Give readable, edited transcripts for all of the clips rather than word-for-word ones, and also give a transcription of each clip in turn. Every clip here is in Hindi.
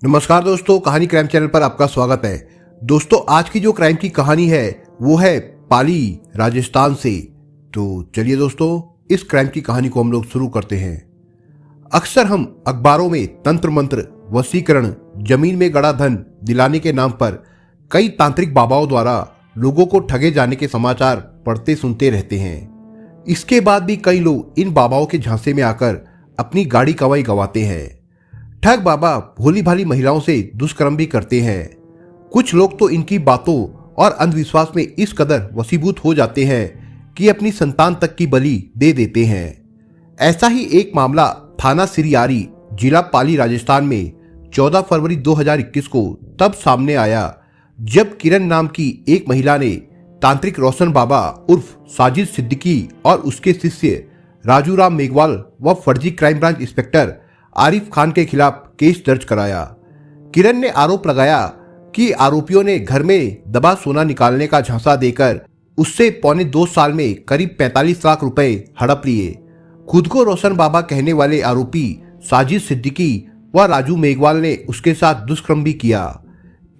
नमस्कार दोस्तों, कहानी क्राइम चैनल पर आपका स्वागत है। दोस्तों, आज की जो क्राइम की कहानी है वो है पाली, राजस्थान से। तो चलिए दोस्तों, इस क्राइम की कहानी को हम लोग शुरू करते हैं। अक्सर हम अखबारों में तंत्र मंत्र, वशीकरण, जमीन में गड़ा धन दिलाने के नाम पर कई तांत्रिक बाबाओं द्वारा लोगों को ठगे जाने के समाचार पढ़ते सुनते रहते हैं। इसके बाद भी कई लोग इन बाबाओं के झांसे में आकर अपनी गाड़ी कमाई गंवाते हैं। ठग बाबा भोली भाली महिलाओं से दुष्कर्म भी करते हैं। कुछ लोग तो इनकी बातों और अंधविश्वास में इस कदर वशीभूत हो जाते हैं कि अपनी संतान तक की बलि दे देते हैं। ऐसा ही एक मामला थाना सिरियारी, जिला पाली, राजस्थान में 14 फरवरी 2021 को तब सामने आया जब किरण नाम की एक महिला ने तांत्रिक रोशन बाबा उर्फ साजिद सिद्दीकी और उसके शिष्य राजू राम मेघवाल व फर्जी crime branch inspector Arif Khan के खिलाफ केस दर्ज कराया। किरण ने आरोप लगाया कि आरोपियों ने घर में दबा सोना निकालने का झांसा देकर उससे पौने 2 साल में करीब 45 लाख रुपए हड़प लिए। खुद को रोशन बाबा कहने वाले आरोपी साजिद सिद्दीकी व राजू मेघवाल ने उसके साथ दुष्कर्म भी किया।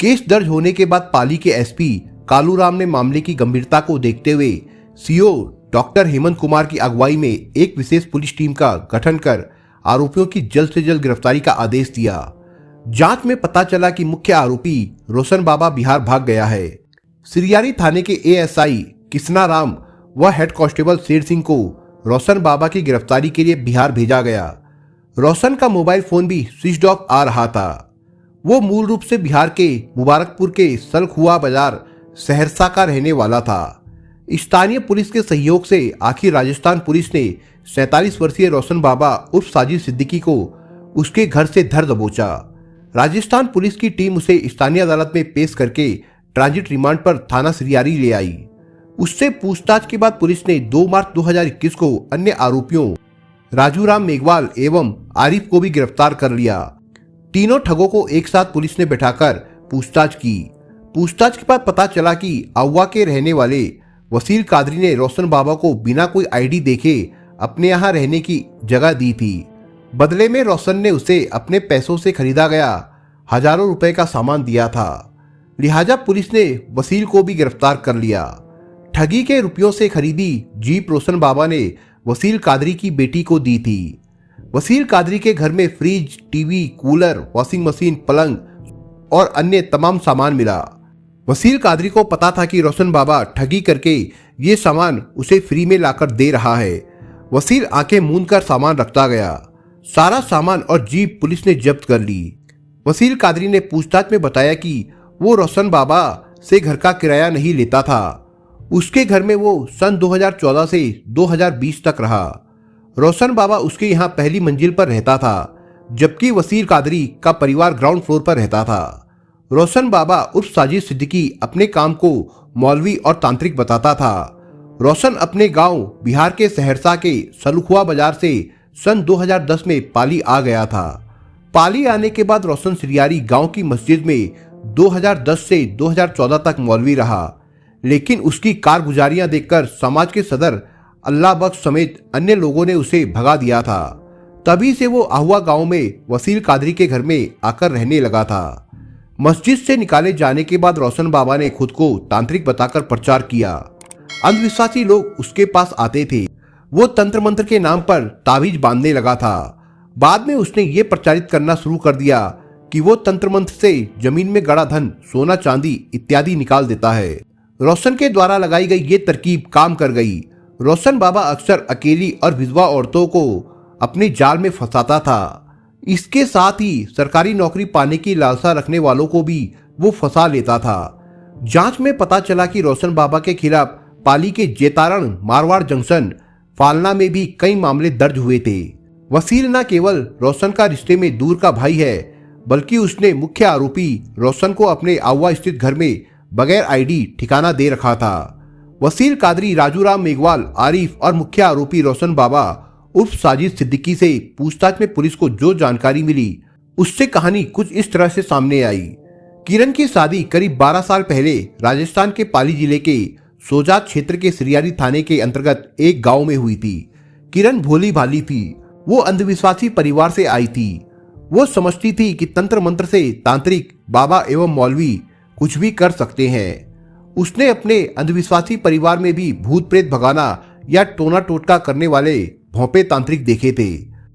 केस दर्ज होने के बाद पाली के एसपी कालूराम ने मामले की गंभीरता को देखते हुए सीओ डॉक्टर हेमंत कुमार की अगुवाई में एक विशेष पुलिस टीम का गठन कर आरोपियों की जल्द से जल्द गिरफ्तारी का आदेश दिया। जांच में पता चला कि मुख्य आरोपी रोशन बाबा बिहार भाग गया है। सिरियारी थाने के एएसआई किसना राम व हेड कांस्टेबल शेर सिंह को रोशन बाबा की गिरफ्तारी के लिए बिहार भेजा गया। रोशन का मोबाइल फोन भी स्विच ऑफ आ रहा था। वो मूल रूप से बिहार के मुबारकपुर के सलखुआ बाजार सहरसा का रहने वाला था। स्थानीय पुलिस के सहयोग से आखिर राजस्थान पुलिस ने 47 वर्षीय रोशन बाबा उर्फ साजिद सिद्दीकी को उसके घर से धर दबोचा। राजस्थान पुलिस की टीम उसे स्थानीय अदालत में पेश करके ट्रांजिट रिमांड पर थाना सिरियारी ले आई। उससे पूछताछ के बाद पुलिस ने 2 मार्च 2021 को अन्य आरोपियों राजू राम मेघवाल एवं आरिफ को भी गिरफ्तार कर लिया। तीनों ठगों को एक साथ पुलिस ने बैठाकर पूछताछ की। पूछताछ के बाद पता चला कि अहुआ के रहने वाले वसील कादरी ने रोशन बाबा को बिना कोई आईडी देखे अपने यहाँ रहने की जगह दी थी। बदले में रोशन ने उसे अपने पैसों से खरीदा गया हजारों रुपए का सामान दिया था। लिहाजा पुलिस ने वसील को भी गिरफ्तार कर लिया। ठगी के रुपयों से खरीदी जीप रोशन बाबा ने वसील कादरी की बेटी को दी थी। वसील कादरी के घर में fridge, TV, cooler, washing machine, पलंग और अन्य तमाम सामान मिला। वसील कादरी को पता था कि रोशन बाबा ठगी करके ये सामान उसे फ्री में लाकर दे रहा है। वसील आंखें मूंद कर सामान रखता गया। सारा सामान और जीप पुलिस ने जब्त कर ली। वसील कादरी ने पूछताछ में बताया कि वो रोशन बाबा से घर का किराया नहीं लेता था। उसके घर में वो सन 2014 से 2020 तक रहा। रोशन बाबा उसके यहाँ पहली मंजिल पर रहता था, जबकि वसील कादरी का परिवार ग्राउंड फ्लोर पर रहता था। रोशन बाबा उर्फ साजिद सिद्दीकी अपने काम को मौलवी और तांत्रिक बताता था। रोशन अपने गांव बिहार के सहरसा के सलखुआ बाजार से सन 2010 में पाली आ गया था। पाली आने के बाद रोशन सिरियारी गांव की मस्जिद में 2010 से 2014 तक मौलवी रहा, लेकिन उसकी कारगुजारियां देखकर समाज के सदर अल्लाह बख्श समेत अन्य लोगों ने उसे भगा दिया था। तभी से वो अहुआ गांव में वसील कादरी के घर में आकर रहने लगा था। मस्जिद से निकाले जाने के बाद रोशन बाबा ने खुद को तांत्रिक बताकर प्रचार किया। अंधविश्वासी लोग उसके पास आते थे। वो तंत्र मंत्र के नाम पर ताबीज बांधने लगा था। बाद में उसने ये प्रचारित करना शुरू कर दिया कि वो तंत्र मंत्र से जमीन में गड़ा धन, सोना चांदी इत्यादि निकाल देता है। रोशन के द्वारा लगाई गई ये तरकीब काम कर गई। रोशन बाबा अक्सर अकेली और विधवा औरतों को अपने जाल में फंसाता था। इसके साथ ही सरकारी नौकरी पाने की लालसा रखने वालों को भी वो फंसा लेता था। जांच में पता चला कि रोशन बाबा के खिलाफ पाली के जेतारण, मारवाड़ जंक्शन, फालना में भी कई मामले दर्ज हुए थे। वसील न केवल रोशन का रिश्ते में दूर का भाई है, बल्कि उसने मुख्य आरोपी रोशन को अपने अहुआ स्थित घर में बगैर आईडी ठिकाना दे रखा था। वसील कादरी, राजू राम मेघवाल, आरिफ और मुख्य आरोपी रोशन बाबा उर्फ साजिद सिद्दीकी से पूछताछ में पुलिस को जो जानकारी मिली, उससे कहानी कुछ इस तरह से सामने आई। किरण की शादी करीब 12 साल पहले राजस्थान के पाली जिले के सोजात क्षेत्र के सिरियारी थाने के अंतर्गत एक गांव में हुई थी। किरण भोली भाली थी। वो अंधविश्वासी परिवार से आई थी। वो समझती थी कि तंत्र मंत्र से तांत्रिक, बाबा एवं मौलवी कुछ भी कर सकते हैं। उसने अपने अंधविश्वासी परिवार में भी भूत प्रेत भगाना या टोना टोटका करने वाले भोंपे तांत्रिक देखे थे।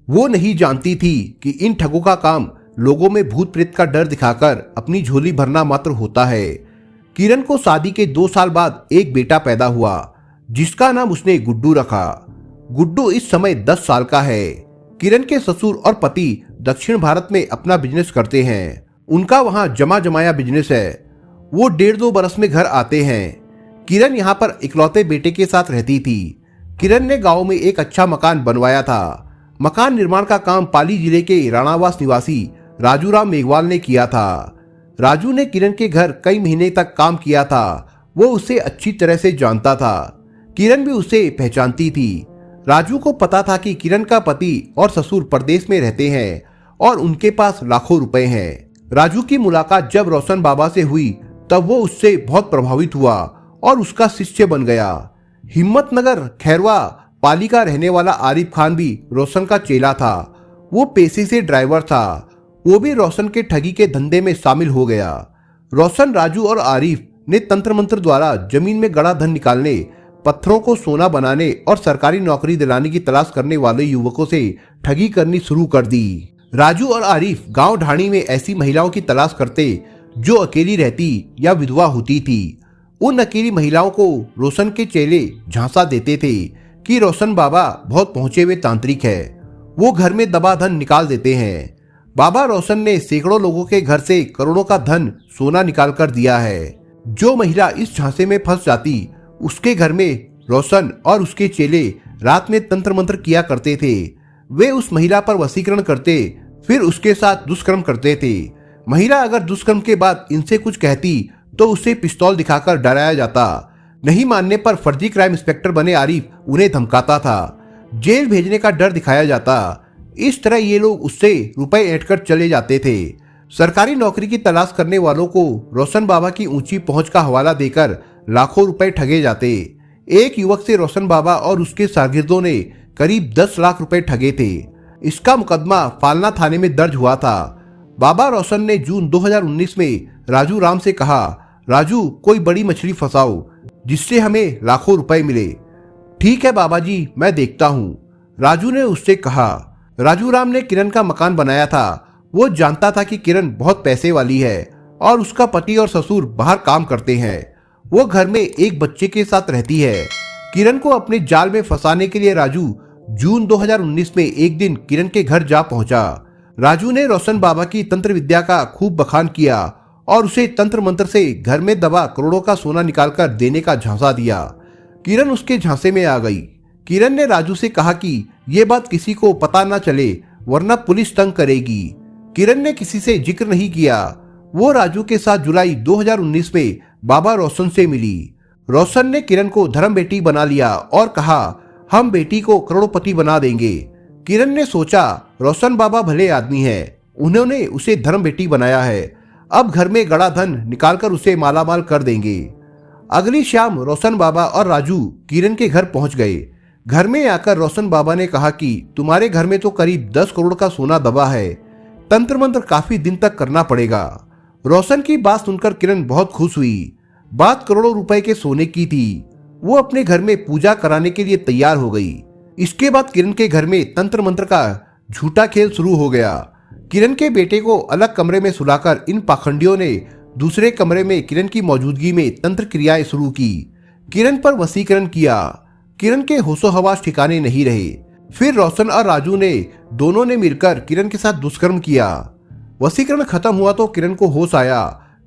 वो नहीं जानती थी कि इन ठगों का काम लोगों में भूत प्रेत का डर दिखाकर अपनी झोली भरना मात्र होता है। किरण को शादी के 2 साल बाद एक बेटा पैदा हुआ, जिसका नाम उसने गुड्डू रखा। गुड्डू इस समय 10 साल का है। किरण के ससुर और पति दक्षिण भारत में अपना बिजनेस करते हैं। उनका वहां जमा जमाया बिजनेस है। वो 1.5-2 बरस में घर आते हैं। किरण यहाँ पर इकलौते बेटे के साथ रहती थी। किरण ने गांव में एक अच्छा मकान बनवाया था। मकान निर्माण का काम पाली जिले के राणावास निवासी राजू राम मेघवाल ने किया था। राजू ने किरण के घर कई महीने तक काम किया था। वो उसे अच्छी तरह से जानता था। किरण भी उसे पहचानती थी। राजू को पता था कि किरण का पति और ससुर परदेश में रहते हैं और उनके पास लाखों रुपए हैं। राजू की मुलाकात जब रोशन बाबा से हुई तब वो उससे बहुत प्रभावित हुआ और उसका शिष्य बन गया। हिम्मतनगर खैरवा पाली का रहने वाला आरिफ खान भी रोशन का चेला था। वो पेशे से ड्राइवर था। वो भी रोशन के ठगी के धंधे में शामिल हो गया। रोशन, राजू और आरिफ ने तंत्र मंत्र द्वारा जमीन में गड़ा धन निकालने, पत्थरों को सोना बनाने और सरकारी नौकरी दिलाने की तलाश करने वाले युवकों से ठगी करनी शुरू कर दी। राजू और आरिफ गांव ढाणी में ऐसी महिलाओं की तलाश करते जो अकेली रहती या विधवा होती थी। उन अकेली महिलाओं को रोशन के चेले झांसा देते थे कि रोशन बाबा बहुत पहुंचे हुए तांत्रिक है, वो घर में दबा धन निकाल देते हैं। बाबा रोशन ने सैकड़ों लोगों के घर से करोड़ों का धन सोना निकाल कर दिया है। जो महिला इस झांसे में फंस जाती, उसके घर में रोशन और उसके चेले रात में तंत्र मंत्र किया करते थे। वे उस महिला पर वशीकरण करते, फिर उसके साथ दुष्कर्म करते थे। महिला अगर दुष्कर्म के बाद इनसे कुछ कहती तो उसे पिस्तौल दिखाकर डराया जाता। नहीं मानने पर फर्जी क्राइम इंस्पेक्टर बने आरिफ उन्हें धमकाता था। जेल भेजने का डर दिखाया जाता। इस तरह ये लोग उससे रुपए ऐंठकर चले जाते थे। सरकारी नौकरी की तलाश करने वालों को रोशन बाबा की ऊंची पहुंच का हवाला देकर लाखों रुपए ठगे जाते। एक युवक से रोशन बाबा और उसके शागिर्दों ने करीब 10 लाख रुपए ठगे थे। इसका मुकदमा फालना थाने में दर्ज हुआ था। बाबा रोशन ने जून 2019 में राजू राम से कहा, राजू कोई बड़ी मछली फंसाओ जिससे हमें लाखों रुपए मिले। ठीक है बाबा जी, मैं देखता हूँ, राजू ने उससे कहा। राजू राम ने किरण का मकान बनाया था। वो जानता था कि किरण बहुत पैसे वाली है और उसका पति और ससुर बाहर काम करते हैं। वो घर में एक बच्चे के साथ रहती है। किरण को अपने जाल में फंसाने के लिए राजू जून 2019 में एक दिन किरण के घर जा पहुंचा। राजू ने रोशन बाबा की तंत्र विद्या का खूब बखान किया और उसे तंत्र मंत्र से घर में दबा करोड़ों का सोना निकालकर देने का झांसा दिया। किरण उसके झांसे में आ गई। किरण ने राजू से कहा कि ये बात किसी को पता ना चले वरना पुलिस तंग करेगी। किरण ने किसी से जिक्र नहीं किया। वो राजू के साथ जुलाई 2019 में बाबा रोशन से मिली। रोशन ने किरण को धर्म बेटी बना लिया और कहा, हम बेटी को करोड़पति बना देंगे। किरण ने सोचा, रोशन बाबा भले आदमी हैं, उन्होंने उसे धर्म बेटी बनाया है, अब घर में गड़ा धन निकालकर उसे मालामाल कर देंगे। अगली शाम रोशन बाबा और राजू किरण के घर पहुंच गए। घर में आकर रोशन बाबा ने कहा कि तुम्हारे घर में तो करीब 10 करोड़ का सोना दबा है, तंत्र मंत्र काफी दिन तक करना पड़ेगा। रोशन की बात सुनकर किरण बहुत खुश हुई। बात करोड़ों रुपए के सोने की थी। वो अपने घर में पूजा कराने के लिए तैयार हो गई। इसके बाद किरण के घर में तंत्र मंत्र का झूठा खेल शुरू हो गया। किरण के बेटे को अलग कमरे में सुलाकर इन पाखंडियों ने दूसरे कमरे में किरण की मौजूदगी में तंत्र क्रियाएं शुरू की। किरण पर वशीकरण किया। किरण के होशो हवास ठिकाने नहीं रहे। फिर रोशन और राजू ने दोनों ने मिलकर किरण के साथ दुष्कर्म किया। वशीकरण खत्म हुआ तो किरण को होश आया।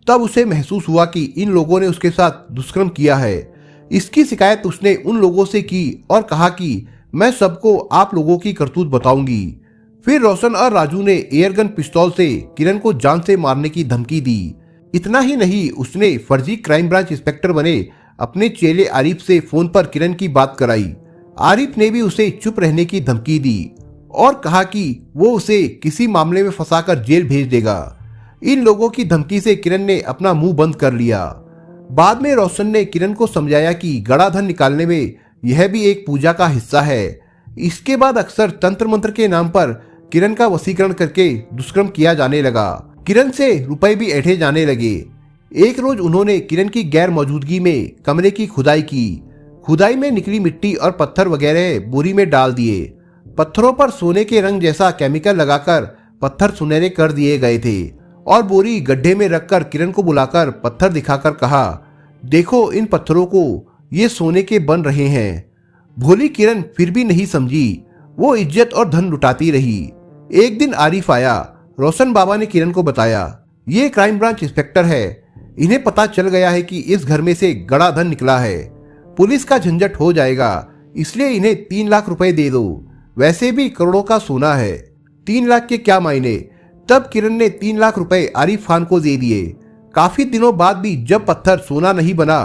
तब उसे महसूस हुआ कि इन लोगों ने उसके साथ दुष्कर्म किया है। इसकी शिकायत उसने उन लोगों से की और कहा कि मैं सबको आप लोगों की करतूत बताऊंगी। फिर रोशन और राजू ने एयरगन पिस्तौल से किरण को जान से मारने की धमकी दी। इतना ही नहीं, उसने फर्जी क्राइम ब्रांच इंस्पेक्टर बने अपने चेले आरिफ से फोन पर किरण की बात कराई। आरिफ ने भी उसे चुप रहने की धमकी दी और कहा कि वो उसे किसी मामले में फंसाकर जेल भेज देगा। इन लोगों की धमकी से किरण ने अपना मुंह बंद कर लिया। बाद में रोशन ने किरण को समझाया कि गड़ा धन निकालने में यह भी एक पूजा का हिस्सा है। इसके बाद अक्सर तंत्र मंत्र के नाम पर किरण का वशीकरण करके दुष्कर्म किया जाने लगा। किरण से रुपए भी ऐंठे जाने लगे। एक रोज उन्होंने किरण की गैर मौजूदगी में कमरे की खुदाई की। खुदाई में निकली मिट्टी और पत्थर वगैरह बोरी में डाल दिए। पत्थरों पर सोने के रंग जैसा केमिकल लगाकर पत्थर सुनहरे कर दिए गए थे और बोरी गड्ढे में रखकर किरण को बुलाकर पत्थर दिखाकर कहा, देखो इन पत्थरों को, ये सोने के बन रहे हैं। भोली किरण फिर भी नहीं समझी। वो इज्जत और धन लुटाती रही। एक दिन आरिफ आया। रोशन बाबा ने किरण को बताया, ये क्राइम ब्रांच इंस्पेक्टर है, इन्हें पता चल गया है कि इस घर में से गड़ा धन निकला है। पुलिस का झंझट हो जाएगा, इसलिए इन्हें 3 लाख रुपए दे दो। वैसे भी करोड़ों का सोना है, 3 लाख के क्या मायने। तब किरण ने 3 लाख रुपए आरिफ खान को दे दिए। काफी दिनों बाद भी जब पत्थर सोना नहीं बना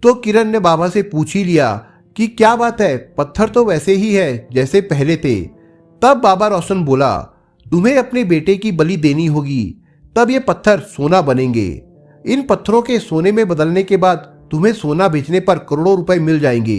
तो किरण ने बाबा से पूछ ही लिया कि क्या बात है, पत्थर तो वैसे ही है जैसे पहले थे। तब बाबा रोशन बोला, तुम्हें अपने बेटे की बलि देनी होगी, तब ये पत्थर सोना बनेंगे। इन पत्थरों के सोने में बदलने के बाद तुम्हें सोना बेचने पर करोड़ों रुपए मिल जाएंगे।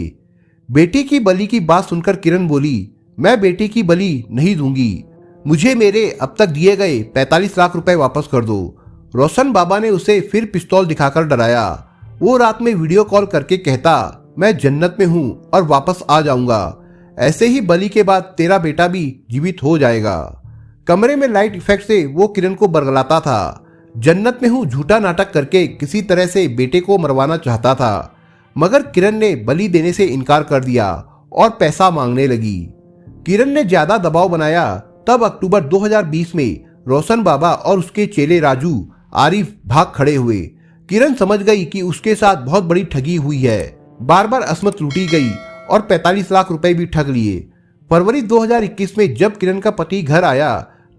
बेटी की बलि की बात सुनकर किरण बोली, मैं बेटी की बलि नहीं दूंगी, मुझे मेरे अब तक दिए गए 45 लाख रुपए वापस कर दो। रोशन बाबा ने उसे फिर पिस्तौल दिखाकर डराया। वो रात में वीडियो कॉल करके कहता, मैं जन्नत में हूं और वापस आ जाऊंगा। ऐसे ही बलि के बाद तेरा बेटा भी जीवित हो जाएगा। कमरे में लाइट इफेक्ट से वो किरण को बरगलाता था। जन्नत में हूं झूठा नाटक करके किसी तरह से बेटे को मरवाना चाहता था, मगर किरण ने बलि देने से इनकार कर दिया और पैसा मांगने लगी। किरण ने ज्यादा दबाव बनाया। तब अक्टूबर 2020 में रोशन बाबा और उसके चेले राजू आरिफ भाग खड़े हुए। किरण समझ गई कि उसके साथ बहुत बड़ी ठगी हुई है। बार बार असमत लूटी गई और 45 लाख रुपए भी ठग लिए। फरवरी 2021 में जब किरण का पति घर आया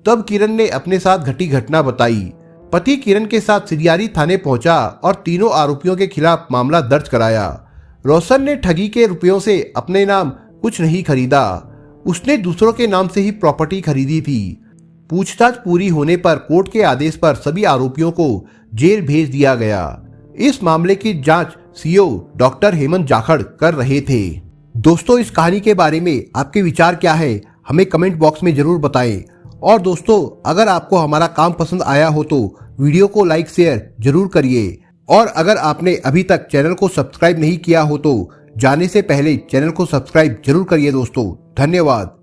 तब किरण ने अपने साथ घटी घटना बताई। पति किरण के साथ सिरियारी थाने पहुंचा और तीनों आरोपियों के खिलाफ मामला दर्ज कराया। रोशन ने ठगी के रुपयों से अपने नाम कुछ नहीं खरीदा, उसने दूसरों के नाम से ही प्रॉपर्टी खरीदी थी। पूछताछ पूरी होने पर कोर्ट के आदेश पर सभी आरोपियों को जेल भेज दिया गया। इस मामले की जांच सीओ डॉक्टर हेमंत जाखड़ कर रहे थे। दोस्तों, इस कहानी के बारे में आपके विचार क्या है, हमें कमेंट बॉक्स में जरूर बताएं। और दोस्तों, अगर आपको हमारा काम पसंद आया हो तो वीडियो को लाइक शेयर जरूर करिए। और अगर आपने अभी तक चैनल को सब्सक्राइब नहीं किया हो तो जाने से पहले चैनल को सब्सक्राइब जरूर करिए दोस्तों। धन्यवाद।